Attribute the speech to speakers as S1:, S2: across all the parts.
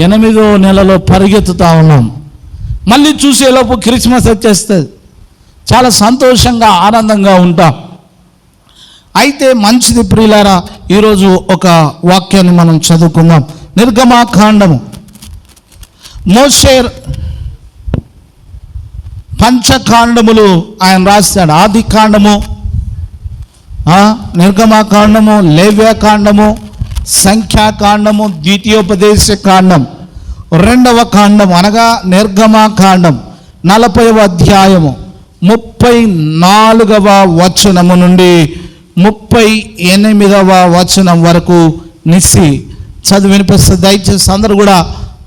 S1: 8వ నెలలో పరిగెత్తుతా ఉన్నాం. మళ్ళీ చూసేలోపు క్రిస్మస్ వచ్చేస్తుంది. చాలా సంతోషంగా ఆనందంగా ఉంటాం. అయితే మంచిది ప్రియులారా, ఈరోజు ఒక వాక్యాన్ని మనం చదువుకుందాం. నిర్గమాకాండము. మోషే పంచకాండములు ఆయన రాస్తాడు. ఆది కాండము, నిర్గమాకాండము, లేవ్యాకాండము, సంఖ్యాకాండము, ద్వితీయోపదేశ కాండం, 2వ కాండం అనగా నిర్గమాకాండం 40వ అధ్యాయము 34వ వచనము నుండి 38వ వచనం వరకు నిస్సి చదివి వినిపిస్తుంది. దయచేసి అందరూ కూడా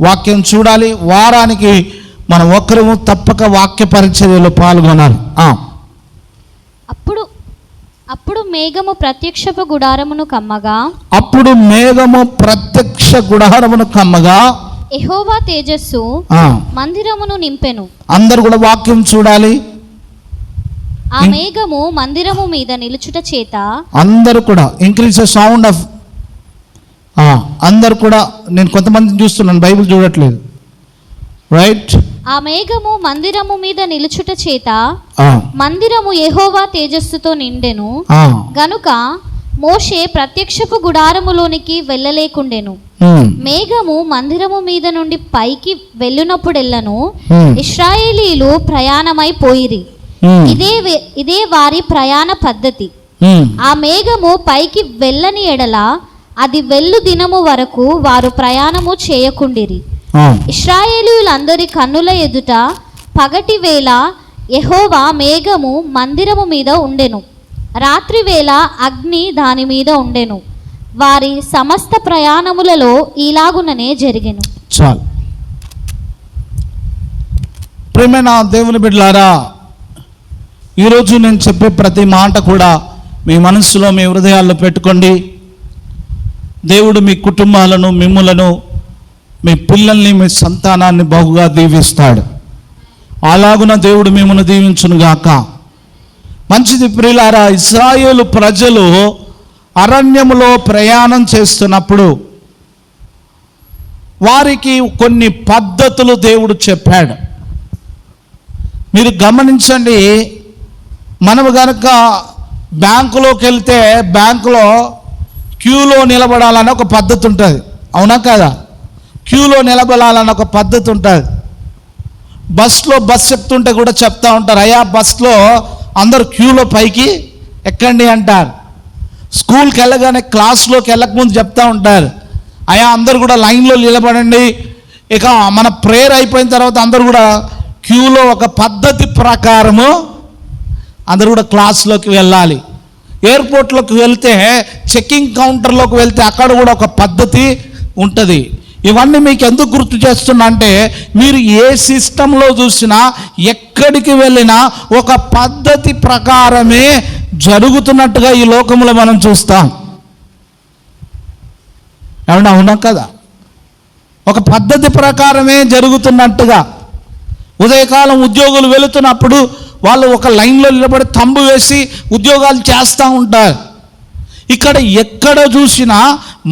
S1: వాక్యం చూడాలి. వారానికి మనం ఒక్కరము తప్పక వాక్య పరిచర్యలో పాల్గొనాలి.
S2: అప్పుడు మేఘము ప్రత్యక్షపు గుడారమును కమ్మగా, యెహోవా తేజస్సు మందిరమును నింపెను.
S1: అందరూ కూడా వాక్యం చూడాలి.
S2: ఆ మేఘము మందిరము మీద నిలుచుట చేత,
S1: అందరూ కూడా ఇంక్రీజ్ సౌండ్ ఆఫ్, అందరు కూడా, నేను కొంతమంది చూస్తున్నాను, బైబిల్ చూడట్లేదు, రైట్.
S2: ఆ మేఘము మందిరము మీద నిలుచుట చేత మందిరము యెహోవా తేజస్సుతో నిండెను గనుక మోషే ప్రత్యక్షపు గుడారములోనికి వెళ్ళలేకుండెను. మేఘము మందిరము మీద నుండి పైకి వెళ్ళునప్పుడెల్లను ఇశ్రాయేలీలు ప్రయాణమైపోయిరి. ఇదే వారి ప్రయాణ పద్ధతి. ఆ మేఘము పైకి వెళ్ళని ఎడల అది వెళ్ళు దినము వరకు వారు ప్రయాణము చేయకుండిరి. ఇశ్రాయేలీయులందరి కన్నుల ఎదుట పగటి వేళ యెహోవా మేఘము మందిరము మీద ఉండెను, రాత్రి వేళ అగ్ని దాని మీద ఉండెను. వారి సమస్త ప్రయాణములలో ఇలాగుననే జరిగెను.
S1: చాలు. ప్రియమైన దేవుని బిడ్డలారా, ఈరోజు నేను చెప్పే ప్రతి మాట కూడా మీ మనస్సులో, మీ హృదయాల్లో పెట్టుకోండి. దేవుడు మీ కుటుంబాలను, మిమ్ములను, మీ పిల్లల్ని, మీ సంతానాన్ని బహుగా దీవిస్తాడు. అలాగున దేవుడు మిమ్మల్ని దీవించునుగాక. మంచిది ప్రియులారా, ఇశ్రాయేలు ప్రజలు అరణ్యములో ప్రయాణం చేస్తున్నప్పుడు వారికి కొన్ని పద్ధతులు దేవుడు చెప్పాడు. మీరు గమనించండి. మనము కనుక బ్యాంకులోకి వెళ్తే బ్యాంకులో క్యూలో నిలబడాలని ఒక పద్ధతి ఉంటుంది, అవునా కదా? క్యూలో నిలబడాలని ఒక పద్ధతి ఉంటుంది. బస్సులో బస్ చెప్తుంటే కూడా చెప్తా ఉంటారు, అయ్యా బస్సులో అందరు క్యూలో పైకి ఎక్కండి అంటారు. స్కూల్కి వెళ్ళగానే క్లాస్లోకి వెళ్ళకముందు చెప్తా ఉంటారు, అయ్యా అందరు కూడా లైన్లో నిలబడండి. ఇక మన ప్రేయర్ అయిపోయిన తర్వాత అందరు కూడా క్యూలో ఒక పద్ధతి ప్రకారము అందరు కూడా క్లాస్లోకి వెళ్ళాలి. ఎయిర్పోర్ట్లోకి వెళ్తే చెక్కింగ్ కౌంటర్లోకి వెళ్తే అక్కడ కూడా ఒక పద్ధతి ఉంటుంది. ఇవన్నీ మీకు ఎందుకు గుర్తు చేస్తున్నా అంటే, మీరు ఏ సిస్టంలో చూసినా, ఎక్కడికి వెళ్ళినా ఒక పద్ధతి ప్రకారమే జరుగుతున్నట్టుగా ఈ లోకంలో మనం చూస్తాం. ఏమన్నా అవునా కదా? ఒక పద్ధతి ప్రకారమే జరుగుతున్నట్టుగా. ఉదయకాలం ఉద్యోగులు వెళుతున్నప్పుడు వాళ్ళు ఒక లైన్లో నిలబడి తంబు వేసి ఉద్యోగాలు చేస్తూ ఉంటారు. ఇక్కడ ఎక్కడ చూసినా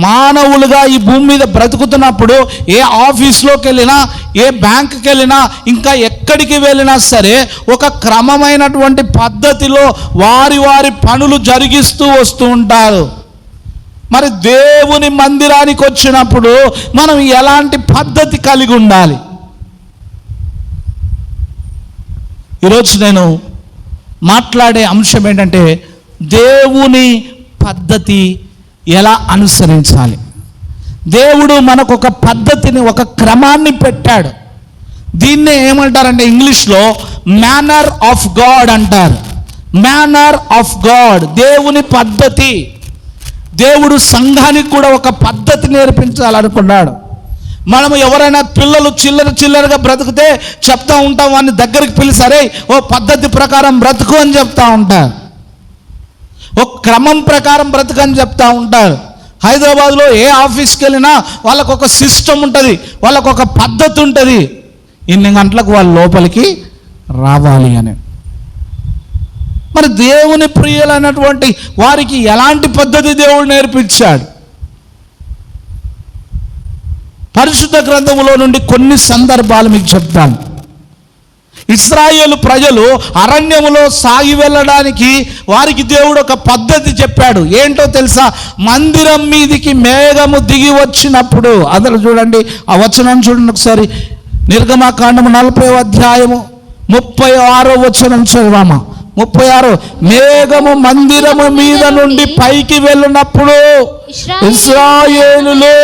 S1: మానవులుగా ఈ భూమి మీద బ్రతుకుతున్నప్పుడు, ఏ ఆఫీస్లోకి వెళ్ళినా, ఏ బ్యాంకుకి వెళ్ళినా, ఇంకా ఎక్కడికి వెళ్ళినా సరే ఒక క్రమమైనటువంటి పద్ధతిలో వారి వారి పనులు జరిగిస్తూ వస్తూ ఉంటారు. మరి దేవుని మందిరానికి వచ్చినప్పుడు మనం ఎలాంటి పద్ధతి కలిగి ఉండాలి? ఈరోజు నేను మాట్లాడే అంశం ఏంటంటే, దేవుని పద్ధతి ఎలా అనుసరించాలి. దేవుడు మనకు ఒక పద్ధతిని, ఒక క్రమాన్ని పెట్టాడు. దీన్నే ఏమంటారంటే ఇంగ్లీష్లో మేనర్ ఆఫ్ గాడ్ అంటారు. మేనర్ ఆఫ్ గాడ్, దేవుని పద్ధతి. దేవుడు సంఘానికి కూడా ఒక పద్ధతి నేర్పించాలనుకున్నాడు. మనము ఎవరైనా పిల్లలు చిల్లరగా బ్రతికితే చెప్తా ఉంటాం, వాడిని దగ్గరికి పిలిచి సరే ఓ పద్ధతి ప్రకారం బ్రతుకు అని చెప్తా ఉంటారు, ఒక క్రమం ప్రకారం బ్రతకని చెప్తా ఉంటారు. హైదరాబాద్లో ఏ ఆఫీస్కి వెళ్ళినా వాళ్ళకు ఒక సిస్టమ్ ఉంటుంది, వాళ్ళకు ఒక పద్ధతి ఉంటుంది. ఇన్ని గంటలకు వాళ్ళు లోపలికి రావాలి అని. మరి దేవుని ప్రియులైనటువంటి వారికి ఎలాంటి పద్ధతి దేవుడు నేర్పించాడు? పరిశుద్ధ గ్రంథములో నుండి కొన్ని సందర్భాలు మీకు చెప్తాను. ఇశ్రాయేలు ప్రజలు అరణ్యములో సాగి వెళ్ళడానికి వారికి దేవుడు ఒక పద్ధతి చెప్పాడు. ఏంటో తెలుసా? మందిరం మీదికి మేఘము దిగి వచ్చినప్పుడు, అందరూ చూడండి ఆ వచనం చూడండి ఒకసారి. నిర్గమకాండము 40వ అధ్యాయము 36వ వచనం చదవామా? 36. మేఘము మందిరము మీద నుండి పైకి వెళ్ళినప్పుడు ఇశ్రాయేలులో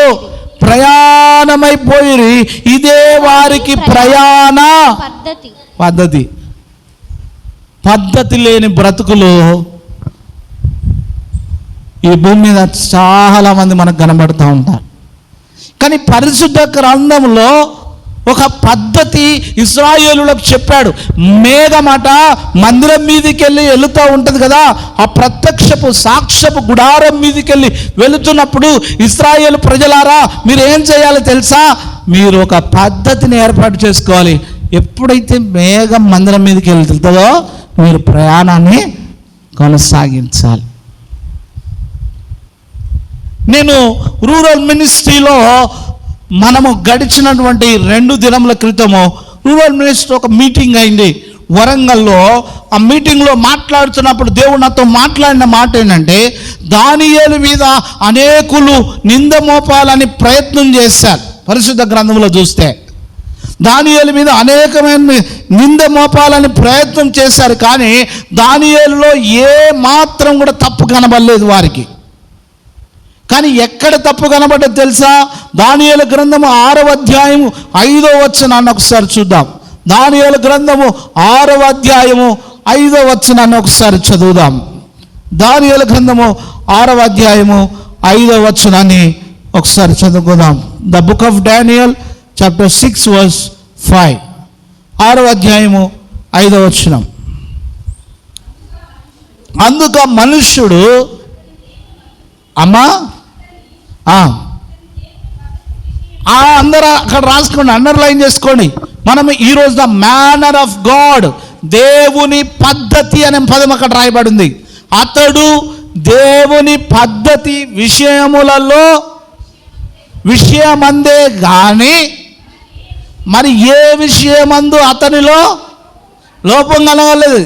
S1: ప్రయాణమైపోయి, ఇదే వారికి ప్రయాణ పద్ధతి లేని బ్రతుకులు ఈ భూమి మీద చాలా మంది మనకు కనబడుతూ ఉంటారు. కానీ పరిశుద్ధ గ్రంథంలో ఒక పద్ధతి ఇశ్రాయేలులకు చెప్పాడు. మేఘమాట మందిరం మీదకి వెళుతూ ఉంటుంది కదా, ఆ ప్రత్యక్షపు సాక్ష్యపు గుడారం మీదకి వెళుతున్నప్పుడు ఇశ్రాయేలు ప్రజలారా మీరు ఏం చేయాలో తెలుసా? మీరు ఒక పద్ధతిని ఏర్పాటు చేసుకోవాలి. ఎప్పుడైతే మేఘం మందిరం మీదకి వెళ్తుందో మీరు ప్రయాణాన్ని కొనసాగించాలి. నేను రూరల్ మినిస్ట్రీలో మనము గడిచినటువంటి 2 దినముల క్రితము రూరల్ మినిస్ట్రీ ఒక మీటింగ్ అయింది వరంగల్లో. ఆ మీటింగ్లో మాట్లాడుతున్నప్పుడు దేవుడు నాతో మాట్లాడిన మాట ఏంటంటే, దానియేలు మీద అనేకులు నింద మోపాలని ప్రయత్నం చేశారు. పరిశుద్ధ గ్రంథంలో చూస్తే దానియేలు మీద అనేకమైన నింద మోపాలని ప్రయత్నం చేశారు, కానీ దానియేలులో ఏ మాత్రం కూడా తప్పు కనబడలేదు వారికి. కానీ ఎక్కడ తప్పు కనబడ్డది తెలుసా? దానియేలు గ్రంథము 6వ అధ్యాయము 5వ వచనాన్ని ఒకసారి చూద్దాం. దానియేలు గ్రంథము 6వ అధ్యాయము 5వ వచనాన్ని ఒకసారి చదువుదాం. దానియేలు గ్రంథము 6వ అధ్యాయము 5వ వచనాన్ని ఒకసారి చదువుకుందాం. The book of Daniel chapter 6 verse 5. 6వ అధ్యాయము 5వ వచనం. అందుకు మనుష్యుడు అమ్మా అందరూ అక్కడ రాసుకోండి, అండర్లైన్ చేసుకోండి. మనం ఈరోజు ద మేనర్ ఆఫ్ గాడ్, దేవుని పద్ధతి అనే పదం అక్కడ రాయబడింది. అతడు దేవుని పద్ధతి విషయమందే కానీ మరి ఏ విషయమందు అతనిలో లోపం కలగలేదు.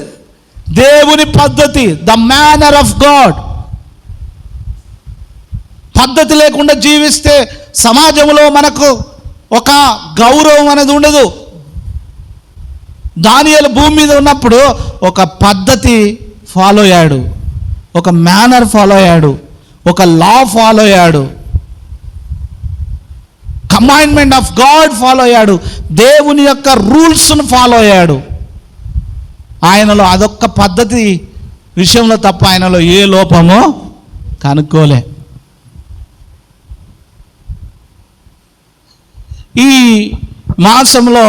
S1: దేవుని పద్ధతి, ద మేనర్ ఆఫ్ గాడ్. పద్ధతి లేకుండా జీవిస్తే సమాజంలో మనకు ఒక గౌరవం అనేది ఉండదు. దానియేలు భూమి మీద ఉన్నప్పుడు ఒక పద్ధతి ఫాలో అయ్యాడు, ఒక మేనర్ ఫాలో అయ్యాడు, ఒక లా ఫాలో అయ్యాడు, కమాండ్మెంట్ ఆఫ్ గాడ్ ఫాలో అయ్యాడు, దేవుని యొక్క రూల్స్ను ఫాలో అయ్యాడు. ఆయనలో అదొక్క పద్ధతి విషయంలో తప్ప ఆయనలో ఏ లోపమో కనుక్కోలే. ఈ మాసంలో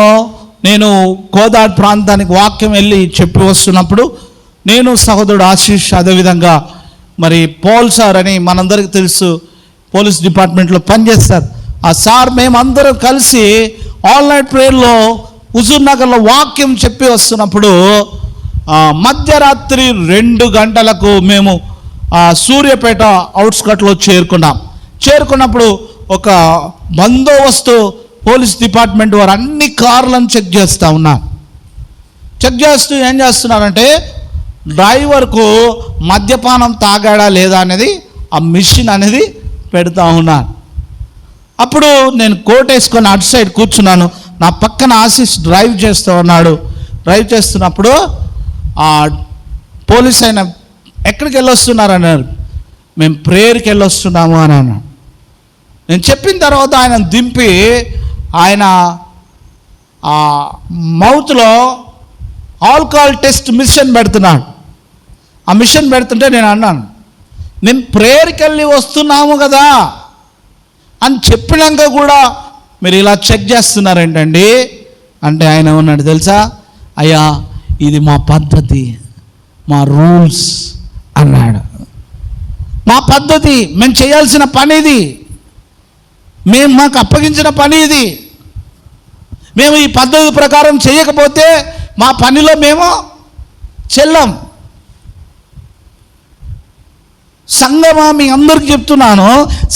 S1: నేను కోదాడ్ ప్రాంతానికి వాక్యం వెళ్ళి చెప్పి వస్తున్నప్పుడు నేను సహోదరుడు ఆశీష్, అదేవిధంగా మరి పోల్ సార్ అని మనందరికీ తెలుసు, పోలీస్ డిపార్ట్మెంట్లో పనిచేస్తారు. ఆ సార్ మేమందరం కలిసి ఆల్ నైట్ ప్రేయర్లో హుజూర్ నగర్లో వాక్యం చెప్పి వస్తున్నప్పుడు మధ్యరాత్రి 2 గంటలకు మేము సూర్యాపేట అవుట్స్కట్లో చేరుకున్నప్పుడు ఒక బందోబస్తు పోలీస్ డిపార్ట్మెంట్ వారు అన్ని కార్లను చెక్ చేస్తూ ఉన్నారు. చెక్ చేస్తూ ఏం చేస్తున్నారంటే డ్రైవర్కు మద్యపానం తాగాడా లేదా అనేది ఆ మిషన్ అనేది పెడతా ఉన్నారు. అప్పుడు నేను కోట్ వేసుకొని అటు సైడ్ కూర్చున్నాను, నా పక్కన ఆశీష్ డ్రైవ్ చేస్తూ ఉన్నాడు. డ్రైవ్ చేస్తున్నప్పుడు ఆ పోలీస్ ఆయన ఎక్కడికి వెళ్ళొస్తున్నారు అన్నారు. మేము ప్రేయర్కి వెళ్ళొస్తున్నాము అని అన్నాడు. నేను చెప్పిన తర్వాత ఆయన దింపి ఆయన ఆ మౌత్లో ఆల్కహాల్ టెస్ట్ మిషన్ పెడుతున్నాడు. ఆ మిషన్ పెడుతుంటే నేను అన్నాను, నేను ప్రేయర్కి వెళ్ళి వస్తున్నాము కదా అని చెప్పినాక కూడా మీరు ఇలా చెక్ చేస్తున్నారేంటండి అంటే ఆయన ఉన్నాడు తెలుసా, అయ్యా ఇది మా పద్ధతి, మా రూల్స్ అన్నాడు. మా పద్ధతి, మేము చేయాల్సిన పని ఇది, మాకు అప్పగించిన పని ఇది. మేము ఈ పద్ధతి ప్రకారం చేయకపోతే మా పనిలో మేము చెల్లం. సంఘమా మీ అందరికి చెప్తున్నాను,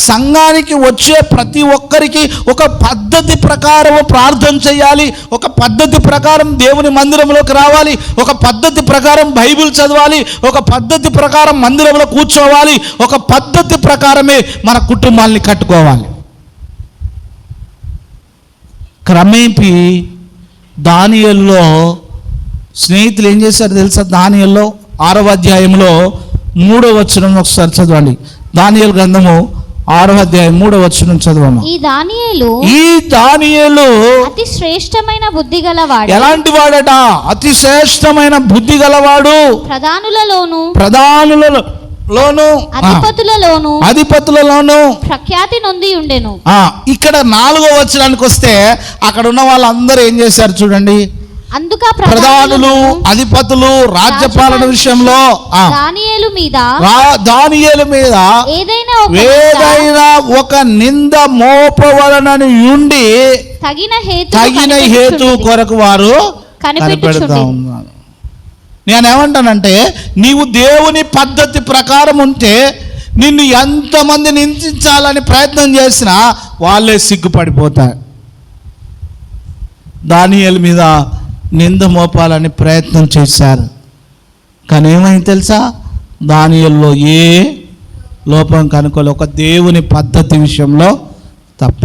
S1: సంఘానికి వచ్చే ప్రతి ఒక్కరికి ఒక పద్ధతి ప్రకారం ప్రార్థన చేయాలి, ఒక పద్ధతి ప్రకారం దేవుని మందిరంలోకి రావాలి, ఒక పద్ధతి ప్రకారం బైబిల్ చదవాలి, ఒక పద్ధతి ప్రకారం మందిరంలో కూర్చోవాలి, ఒక పద్ధతి ప్రకారమే మన కుటుంబాల్ని కట్టుకోవాలి. క్రమేపీ దానియేలులో స్నేహితులు ఏం చేశారు తెలుసా? దానియేలులో 6వ అధ్యాయంలో 3వ వచనం ఒకసారి చదవండి. దానియేలు గ్రంథము 6వ అధ్యాయం 3వ వచనం చదవము.
S2: ఈ దానియేలు
S1: అతి
S2: శ్రేష్టమైన బుద్ధి గలవాడు.
S1: ఎలాంటి వాడట? అతి శ్రేష్టమైన బుద్ధి గలవాడు. ప్రధానులలోను అధిపతులలోను
S2: ప్రఖ్యాతి నొంది ఉండెను.
S1: ఇక్కడ 4వ వచనానికి వస్తే అక్కడ ఉన్న వాళ్ళందరూ ఏం చేశారు చూడండి. ప్రధానులు, అధిపతులు, రాజ్యపాలన విషయంలో దానియేలు మీద ఏదైనా ఒక నింద మోపవలనని ఉండి తగిన హేతు కొరకు వారు కనిపెడుతూ ఉన్నారు. నేనేమంటానంటే, నీవు దేవుని పద్ధతి ప్రకారం ఉంటే నిన్ను ఎంతమంది నిందించాలని ప్రయత్నం చేసినా వాళ్ళే సిగ్గుపడిపోతారు. దానియేలు మీద నింద మోపాలని ప్రయత్నం చేశారు, కానీ ఏమైంది తెలుసా? దానియేలులో ఏ లోపం కనుకోలే, ఒక దేవుని పద్ధతి విషయంలో తప్ప.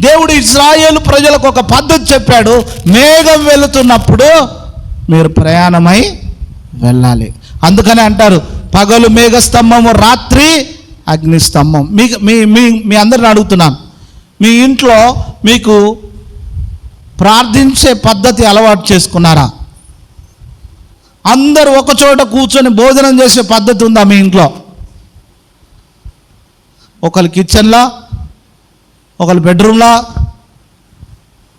S1: దేవుడు ఇశ్రాయేలు ప్రజలకు ఒక పద్ధతి చెప్పాడు. మేఘం వెళుతున్నప్పుడు మీరు ప్రయాణమై వెళ్ళాలి. అందుకని అంటారు, పగలు మేఘస్తంభము, రాత్రి అగ్నిస్తంభం. మీ అందరిని అడుగుతున్నాను, మీ ఇంట్లో మీకు ప్రార్థించే పద్ధతి అలవాటు చేసుకున్నారా? అందరూ ఒక చోట కూర్చొని భోజనం చేసే పద్ధతి ఉందా మీ ఇంట్లో? ఒకళ్ళు కిచెన్లా, ఒకళ్ళు బెడ్రూమ్లా,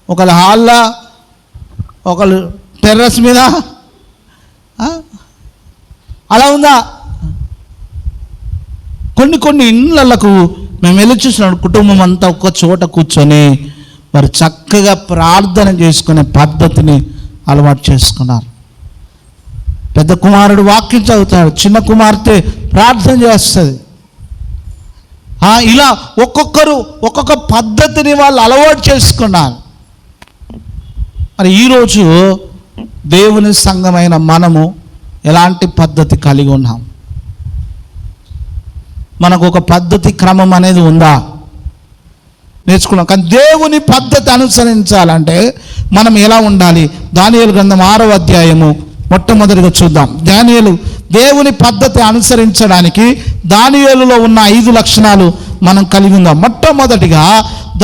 S1: ఒకళ్ళు హాల్లా, ఒకళ్ళు టెర్రస్ మీద, అలా ఉందా? కొన్ని ఇళ్ళకు మేము వెళ్ళి చూసినాం, కుటుంబం అంతా ఒక చోట కూర్చొని మరి చక్కగా ప్రార్థన చేసుకునే పద్ధతిని అలవాటు చేసుకున్నారు. పెద్ద కుమారుడు వాక్యం చదువుతాడు, చిన్న కుమార్తె ప్రార్థన చేస్తుంది. ఇలా ఒక్కొక్కరు ఒక్కొక్క పద్ధతిని వాళ్ళు అలవాటు చేసుకున్నారు. మరి ఈరోజు దేవుని సంఘమైన మనము ఎలాంటి పద్ధతి కలిగి ఉన్నాం? మనకు ఒక పద్ధతి క్రమం అనేది ఉందా? నేర్చుకున్నాం. కానీ దేవుని పద్ధతి అనుసరించాలంటే మనం ఎలా ఉండాలి? దానియేలు గ్రంథం 6వ అధ్యాయము మొట్టమొదటిగా చూద్దాం. దానియేలు దేవుని పద్ధతి అనుసరించడానికి దానియేలులో ఉన్న 5 లక్షణాలు మనం కలిగి ఉందాం. మొట్టమొదటిగా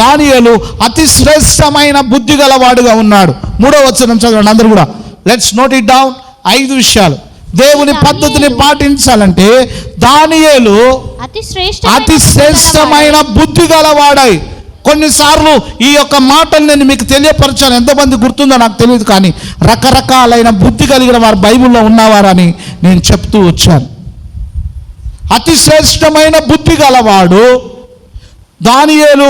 S1: దానియేలు అతి శ్రేష్టమైన బుద్ధి గలవాడుగా ఉన్నాడు. 3వ వచనం చదవండి అందరూ కూడా. Let's note it down. 5 విషయాలు దేవుని పద్ధతిని పాటించాలంటే దానియేలు అతి శ్రేష్టమైన బుద్ధి గలవాడై. కొన్నిసార్లు ఈ యొక్క మాటలు నేను మీకు తెలియపరచాను, ఎంతమంది గుర్తుందో నాకు తెలియదు, కానీ రకరకాలైన బుద్ధి కలిగిన వారు బైబిల్లో ఉన్నవారని నేను చెప్తూ వచ్చాను. అతి శ్రేష్టమైన బుద్ధి గలవాడు దానియేలు.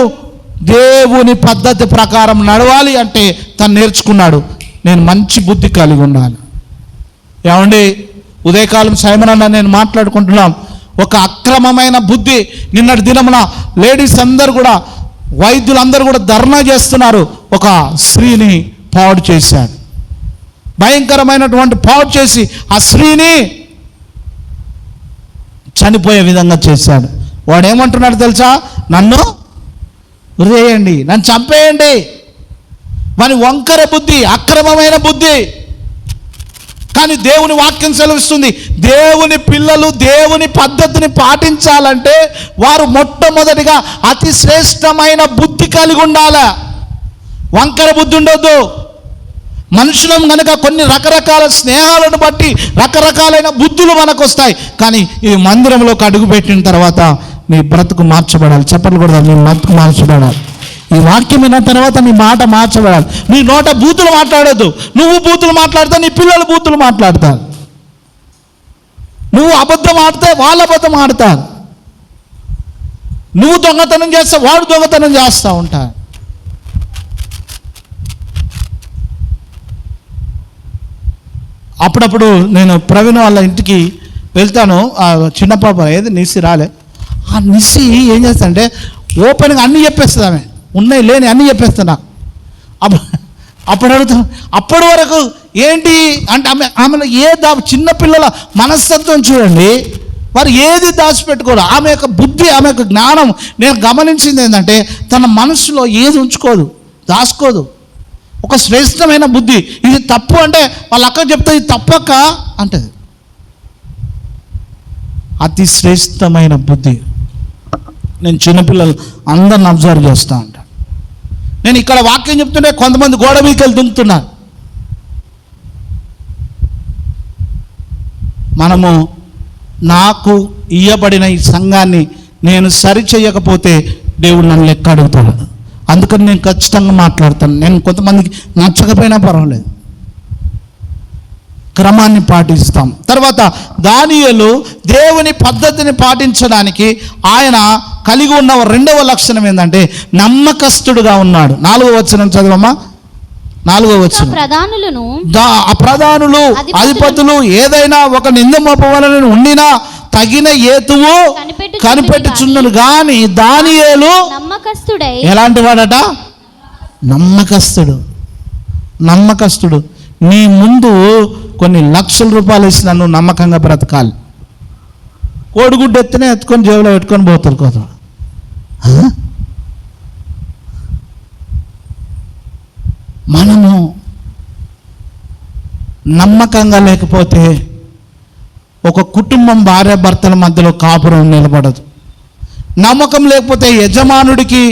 S1: దేవుని పద్ధతి ప్రకారం నడవాలి అంటే తను నేర్చుకున్నాడు, నేను మంచి బుద్ధి కలిగి ఉండాలి. ఏమండి, ఉదయకాలం సైమనన్న నేను మాట్లాడుకుంటున్నాం. ఒక అక్రమమైన బుద్ధి. నిన్నటి దినమున లేడీస్ అందరూ కూడా, వైద్యులందరూ కూడా ధర్నా చేస్తున్నారు. ఒక స్త్రీని పాడు చేశాడు, భయంకరమైనటువంటి పాడు చేసి ఆ స్త్రీని చనిపోయే విధంగా చేశాడు. వాడు ఏమంటున్నాడు తెలుసా? నన్ను ఉరేయండి, నన్ను చంపేయండి. వాని వంకర బుద్ధి, అక్రమమైన బుద్ధి. కానీ దేవుని వాక్యం సెలవిస్తుంది, దేవుని పిల్లలు దేవుని పద్ధతిని పాటించాలంటే వారు మొట్టమొదటిగా అతి శ్రేష్టమైన బుద్ధి కలిగి ఉండాలి. వంకర బుద్ధి ఉండొద్దు. మనుషులం కనుక కొన్ని రకరకాల స్నేహాలను బట్టి రకరకాలైన బుద్ధులు మనకు వస్తాయి. కానీ ఈ మందిరంలోకి అడుగుపెట్టిన తర్వాత నీ బ్రతుకు మార్చబడాలి. చెప్పలు కూడా, నీ బ్రతుకు మార్చబడాలి. ఈ వాక్యం విన్న తర్వాత నీ మాట మార్చబడాలి. నీ నోట బూతులు మాట్లాడొద్దు. నువ్వు బూతులు మాట్లాడితే నీ పిల్లలు బూతులు మాట్లాడతారు. నువ్వు అబద్ధం ఆడితే వాళ్ళు అబద్ధం ఆడతారు. నువ్వు దొంగతనం చేస్తే వాడు దొంగతనం చేస్తూ ఉంటారు. అప్పుడప్పుడు నేను ప్రవీణ్ వాళ్ళ ఇంటికి వెళ్తాను, ఆ చిన్న పాప ఏది నిసి రాలే, ఆ నిసి ఏం చేస్తానంటే ఓపెన్గా అన్నీ చెప్పేస్తుంది, ఆమె ఉన్నాయి లేని అన్నీ చెప్పేస్తాను నాకు. అప్పుడు అడుగుతాను, అప్పటి వరకు ఏంటి అంటే ఆమెలో చిన్నపిల్లల మనస్తత్వం చూడండి, వారు ఏది దాచిపెట్టుకోరు. ఆమె యొక్క బుద్ధి, ఆమె యొక్క జ్ఞానం నేను గమనించింది ఏంటంటే తన మనసులో ఏది ఉంచుకోదు, దాచుకోదు. ఒక శ్రేష్టమైన బుద్ధి. ఇది తప్పు అంటే వాళ్ళ అక్క చెప్తే ఇది తప్పక్క అంటది. అతి శ్రేష్టమైన బుద్ధి. నేను చిన్నపిల్లలు అందరిని అబ్జర్వ్ చేస్తూ ఉంటాను. నేను ఇక్కడ వాక్యం చెప్తుంటే కొంతమంది గోడ మీదకెళ్ళి దుంకుతున్నారు. మనము నాకు ఇయ్యబడిన ఈ సంఘాన్ని నేను సరి చేయకపోతే దేవుడు నన్ను లెక్క అడుగుతాడు. అందుకని నేను ఖచ్చితంగా మాట్లాడతాను. నేను కొంతమందికి నచ్చకపోయినా పర్వాలేదు, క్రమాన్ని పాటిస్తాం. తర్వాత దానియేలు దేవుని పద్ధతిని పాటించడానికి ఆయన కలిగి ఉన్న రెండవ లక్షణం ఏంటంటే నమ్మకస్తుడుగా ఉన్నాడు. 4వ వచనం చదవమ్మా. 4వ వచనం. ప్రధానులు అధిపతులు ఏదైనా ఒక నింద మోపవలనని ఉండినా తగిన ఏతువు కనిపెట్టుచున్నను గాని దానియేలు
S2: నమ్మకస్తుడై.
S1: ఎలాంటి వాడట? నమ్మకస్తుడు. నీ ముందు కొన్ని లక్షల రూపాయలు ఇచ్చి నన్ను నమ్మకంగా బ్రతకాలి. కోడిగుడ్డు ఎత్తునే ఎత్తుకొని జేబులో పెట్టుకొని పోతారు కోత. మనము నమ్మకంగా లేకపోతే ఒక కుటుంబం భార్యాభర్తల మధ్యలో కాపురం నిలబడదు. నమ్మకం లేకపోతే యజమానుడికి,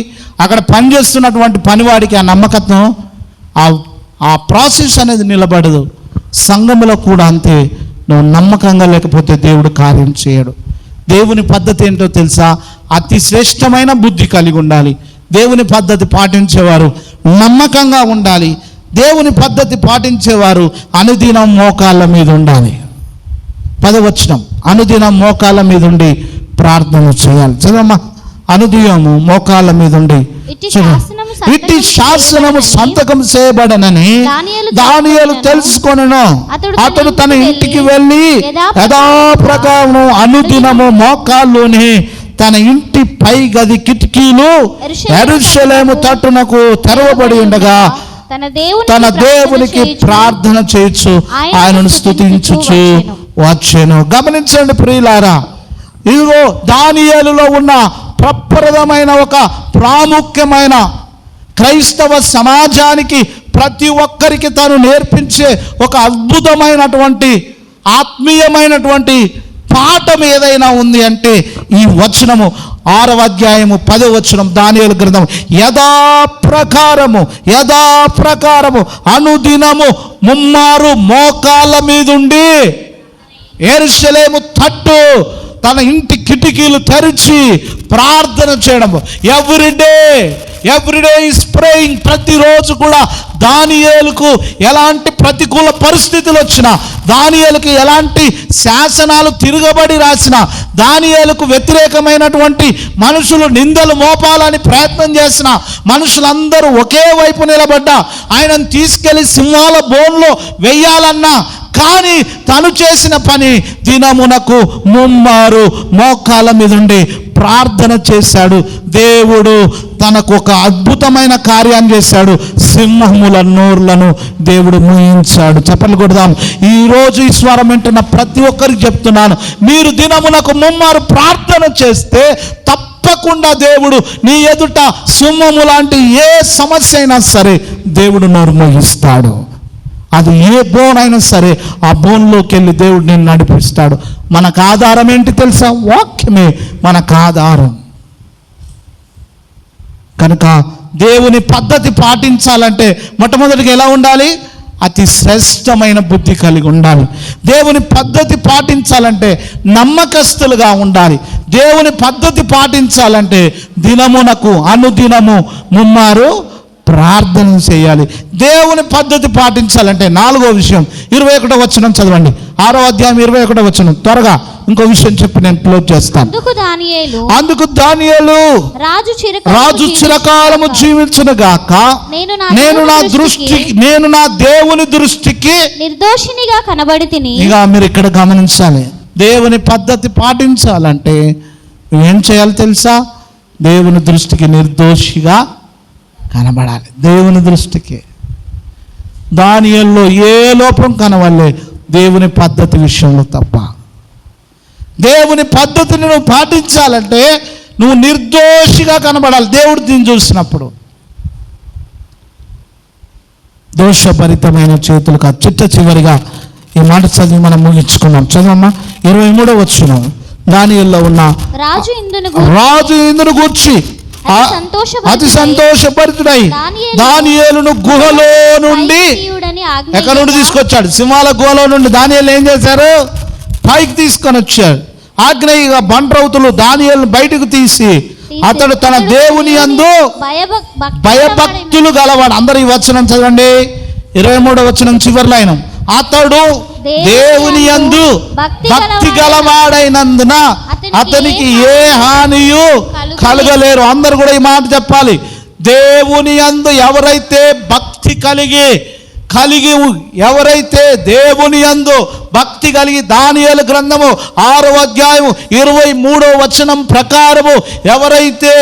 S1: అక్కడ పనిచేస్తున్నటువంటి పనివాడికి ఆ నమ్మకత్వం, ఆ ప్రాసెస్ అనేది నిలబడదు. సంఘంలో కూడా అంతే. నువ్వు నమ్మకంగా లేకపోతే దేవుడు కార్యం చేయడు. దేవుని పద్ధతి ఏంటో తెలుసా? అతి శ్రేష్టమైన బుద్ధి కలిగి ఉండాలి. దేవుని పద్ధతి పాటించేవారు నమ్మకంగా ఉండాలి. దేవుని పద్ధతి పాటించేవారు అనుదినం మోకాళ్ళ మీద ఉండాలి. 10వ వచనం. అనుదినం మోకాళ్ళ మీద ఉండి ప్రార్థన చేయాలి. చదవమ్మా. అనుదినము మోకాళ్ళ మీద ఉండి. ఇట్టి శాసనము సంతకం చేయబడనని దానియేలు తెలుసుకొనెను. అతడు తన ఇంటికి వెళ్ళి యథాప్రకారం అనుదినము మోకాళ్ళలోని తన ఇంటి పై గది కిటికీలు యెరూషలేము తట్టునకు తెరవబడి ఉండగా తన దేవునికి ప్రార్థన చేయొచ్చు, ఆయనను స్తుతించుచు వచ్చెను. గమనించండి ప్రియులారా, ఇదిగో దానియేలులో ఉన్న ప్రప్రదమైన ఒక ప్రాముఖ్యమైన క్రైస్తవ సమాజానికి ప్రతి ఒక్కరికి తను నేర్పించే ఒక అద్భుతమైనటువంటి ఆత్మీయమైనటువంటి పాఠం ఏదైనా ఉంది అంటే ఈ వచనము 6వ అధ్యాయము 10వ వచనం దానియేలు గ్రంథం. యథాప్రకారము అనుదినము ముమ్మారు మోకాళ్ళ మీదుండి యెరూషలేము తట్టు తన ఇంటి కిటికీలు తెరిచి ప్రార్థన చేయడం. Everyday is praying. ప్రతిరోజు కూడా దానియేలుకు ఎలాంటి ప్రతికూల పరిస్థితులు వచ్చినా, దానియేలుకు ఎలాంటి శాసనాలు తిరగబడి రాసిన, దానియేలుకు వ్యతిరేకమైనటువంటి మనుషులు నిందలు మోపాలని ప్రయత్నం చేసిన, మనుషులందరూ ఒకే వైపు నిలబడ్డా ఆయనను తీసుకెళ్లి సింహాల బోన్లో వెయ్యాలన్నా కానీ తను చేసిన పని దినమునకు ముమ్మారు మోకాళ్ళ మీద ఉండి ప్రార్థన చేశాడు. దేవుడు తనకు ఒక అద్భుతమైన కార్యాన్ని చేశాడు. సింహముల నోర్లను దేవుడు మూయించాడు. చెప్పలు కొడదాం. ఈరోజు ఈ స్వరం వింటున్న ప్రతి ఒక్కరికి చెప్తున్నాను, మీరు దినమునకు ముమ్మారు ప్రార్థన చేస్తే తప్పకుండా దేవుడు నీ ఎదుట సింహము లాంటి ఏ సమస్య అయినా సరే దేవుడు నోరు మూయిస్తాడు. అది ఏ బోన్ అయినా సరే ఆ బోన్లోకి వెళ్ళి దేవుడు నేను నడిపిస్తాడు. మనకు ఆధారం ఏంటి తెలుసా? వాక్యమే మనకు ఆధారం. కనుక దేవుని పద్ధతి పాటించాలంటే మొట్టమొదటిగా ఎలా ఉండాలి? అతి శ్రేష్టమైన బుద్ధి కలిగి ఉండాలి. దేవుని పద్ధతి పాటించాలంటే నమ్మకస్తులుగా ఉండాలి. దేవుని పద్ధతి పాటించాలంటే దినమునకు అనుదినము ముమ్మారు ప్రార్థన చేయాలి. దేవుని పద్ధతి పాటించాలంటే 4వ విషయం 21వ వచనం చదవండి. 6వ అధ్యాయం 21వ వచనం. త్వరగా ఇంకో విషయం చెప్పి నేను క్లోజ్ చేస్తాను. అందుకు దానియేలు రాజు చిరకాలము జీవించును గాక, నేను నా దేవుని దృష్టికి
S2: నిర్దోషినిగా కనబడితిని.
S1: ఇక మీరు ఇక్కడ గమనించాలి, దేవుని పద్ధతి పాటించాలంటే ఏం చేయాలి తెలుసా? దేవుని దృష్టికి నిర్దోషిగా కనబడాలి. దేవుని దృష్టికి దానియేలులో ఏ లోపం కనవలే, దేవుని పద్ధతి విషయంలో తప్ప. దేవుని పద్ధతిని నువ్వు పాటించాలంటే నువ్వు నిర్దోషిగా కనబడాలి దేవుడు దీన్ని చూసినప్పుడు. దోషభరితమైన చేతులకు చిట్ట చివరిగా ఈ మాట చదివి మనం ముగించుకున్నాం. చదవమ్మా 23వ వచనం. దానియేలులో ఉన్న రాజు ఇందును గూర్చి అతి సంతోషభరితుడై దానియేలును గుహలో నుండి ఎక్కడి నుండి తీసుకొచ్చాడు? సింహాల గుహలో నుండి దానియేలు ఏం చేశారు? పైకి తీసుకొని వచ్చాడు. ఆగ్నేయంగా బండ్రౌతులు దానియేలును బయటకు తీసి అతడు తన దేవుని యందు భయభక్తులు గలవాడు. అందరూ ఈ వచనం చదవండి. 23వ వచనం చివరిలో ఆయన అతడు దేవుని యందు భక్తి గలవాడైనందున అతనికి ఏ హానియు కలగలేరు. అందరు కూడా ఈ మాట చెప్పాలి. దేవుని యందు ఎవరైతే భక్తి కలిగి ఎవరైతే దేవుని యందు భక్తి కలిగి దానియేలు గ్రంథము 6వ అధ్యాయం 23వ వచనం ప్రకారము ఎవరైతే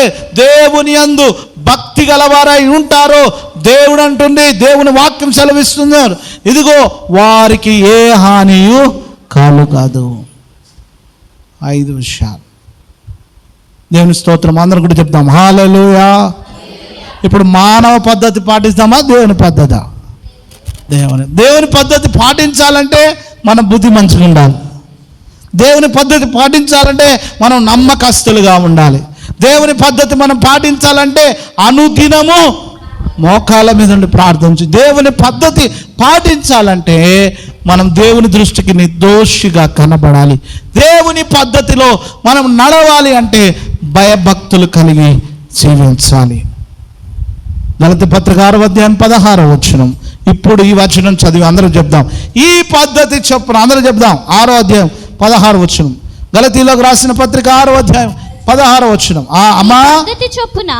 S1: దేవుని యందు భక్తి గలవారై ఉంటారో దేవుడు అంటుంది, దేవుని వాక్యం సెలవిస్తున్నారు, ఇదిగో వారికి ఏ హానియు కలుగదు. 5 విషయాలు. దేవుని స్తోత్రం. అందరూ కూడా చెప్తాం హల్లెలూయా. ఇప్పుడు మానవ పద్ధతి పాటిస్తామా, దేవుని పద్ధతి? దేవుని పద్ధతి పాటించాలంటే మనం బుద్ధి మంచిగా ఉండాలి. దేవుని పద్ధతి పాటించాలంటే మనం నమ్మకస్తులుగా ఉండాలి. దేవుని పద్ధతి మనం పాటించాలంటే అనుదినము మోకాళ్ళ మీద ఉండి ప్రార్థించి దేవుని పద్ధతి పాటించాలంటే మనం దేవుని దృష్టికి నిర్దోషిగా కనబడాలి. దేవుని పద్ధతిలో మనం నడవాలి అంటే భయభక్తులు కలిగి జీవించాలి. గలతీ పత్రిక 6వ అధ్యాయం 16వ వచనం. ఇప్పుడు ఈ వచనం చదివి అందరూ చెప్దాం. ఈ పద్ధతి చొప్పున అందరూ చెప్దాం. 6వ అధ్యాయం 16వ వచనం. గలతీలోకి రాసిన పత్రిక 6వ అధ్యాయం 16వ వచనం. అమ్మా చొప్పున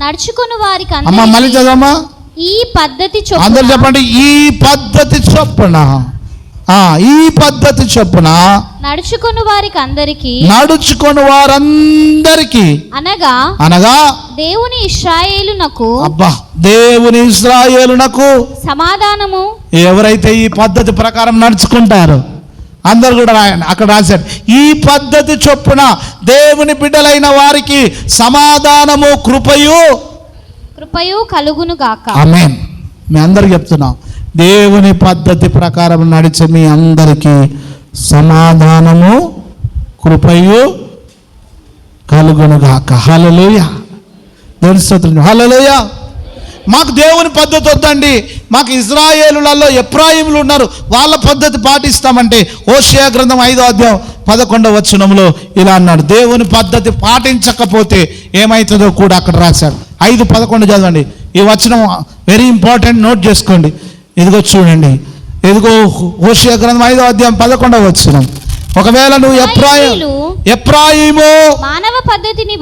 S1: నడుచుకుని వారికి అమ్మా మళ్ళీ చదవమ్మా. ఈ పద్ధతి చొప్పున అందరూ చెప్పండి. ఈ పద్ధతి చొప్పున ఈ పద్ధతి చొప్పున నడుచుకుని వారందరికి అనగా దేవుని ఇశ్రాయేలునకు సమాధానము. ఎవరైతే ఈ పద్ధతి ప్రకారం నడుచుకుంటారో అందరు కూడా రాయండి. అక్కడ రాశాడు ఈ పద్ధతి చొప్పున దేవుని బిడ్డలైన వారికి సమాధానము కృపయు కలుగును గాక. ఆమేన్. మీ అందరికి చెప్తున్నాం, దేవుని పద్ధతి ప్రకారం నడిచే మీ అందరికీ సమాధానము కృపయు కలుగును గాక. హల్లెలూయా. దేవుని స్తోత్రం. హల్లెలూయా. మాకు దేవుని పద్ధతి వద్దండి, మాకు ఇశ్రాయేలులలో ఎఫ్రాయిములు ఉన్నారు, వాళ్ళ పద్ధతి పాటిస్తామంటే హోషేయ గ్రంథం 5వ అధ్యాయం 11వ వచనంలో ఇలా అన్నాడు. దేవుని పద్ధతి పాటించకపోతే ఏమవుతుందో కూడా అక్కడ రాశాడు. 5:11 చదవండి. ఈ వచనం వెరీ ఇంపార్టెంట్, నోట్ చేసుకోండి. ఇదిగో చూడండి, ఇదిగో హోషేయ గ్రంథం 5వ అధ్యాయం 11వ వచనం. ఒకవేళ నువ్వు ఎఫ్రాయిము మానవ పద్ధతిని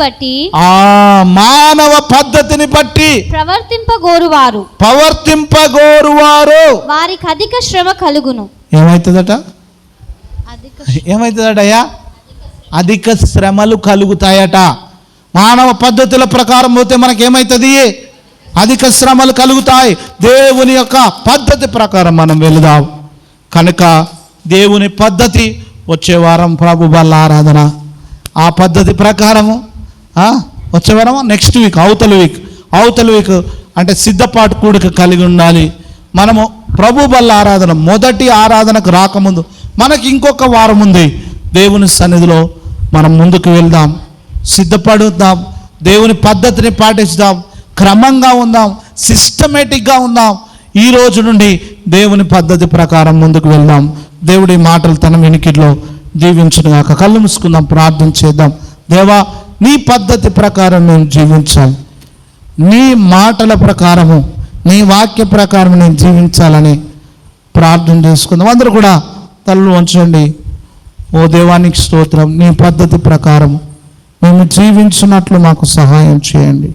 S1: బట్టి ప్రవర్తింపగోరువారు వారికి అధిక శ్రమ కలుగును. ఏమవుతుందటయ్యా? అధిక శ్రమలు కలుగుతాయట. మానవ పద్ధతుల ప్రకారం పోతే మనకేమవుతుంది? అధిక శ్రమలు కలుగుతాయి. దేవుని యొక్క పద్ధతి ప్రకారం మనం వెళదాం. కనుక దేవుని పద్ధతి వచ్చే వారం ప్రభు బల్ల ఆరాధన, ఆ పద్ధతి ప్రకారము వచ్చే వారం నెక్స్ట్ వీక్ అవతల వీక్ అంటే సిద్ధపాటు కూడిక కలిగి ఉండాలి. మనము ప్రభు బల్ల ఆరాధన మొదటి ఆరాధనకు రాకముందు మనకి ఇంకొక వారం ఉంది. దేవుని సన్నిధిలో మనం ముందుకు వెళ్దాం, సిద్ధపడుద్దాం, దేవుని పద్ధతిని పాటిస్తాం, క్రమంగా ఉందాం, సిస్టమేటిక్గా ఉందాం. ఈ రోజు నుండి దేవుని పద్ధతి ప్రకారం ముందుకు వెళ్దాం. దేవుడి మాటలు తన వెనుకలో దీవించుగాక. కళ్ళు మూసుకుందాం, ప్రార్థన చేద్దాం. దేవా, నీ పద్ధతి ప్రకారం నేను జీవించాలి, నీ మాటల ప్రకారము, నీ వాక్య ప్రకారం నేను జీవించాలని ప్రార్థన చేసుకుందాం. అందరూ కూడా తలలు వంచండి. ఓ దేవానికి స్తోత్రం, నీ పద్ధతి ప్రకారం మేము జీవించినట్లు మాకు సహాయం చేయండి.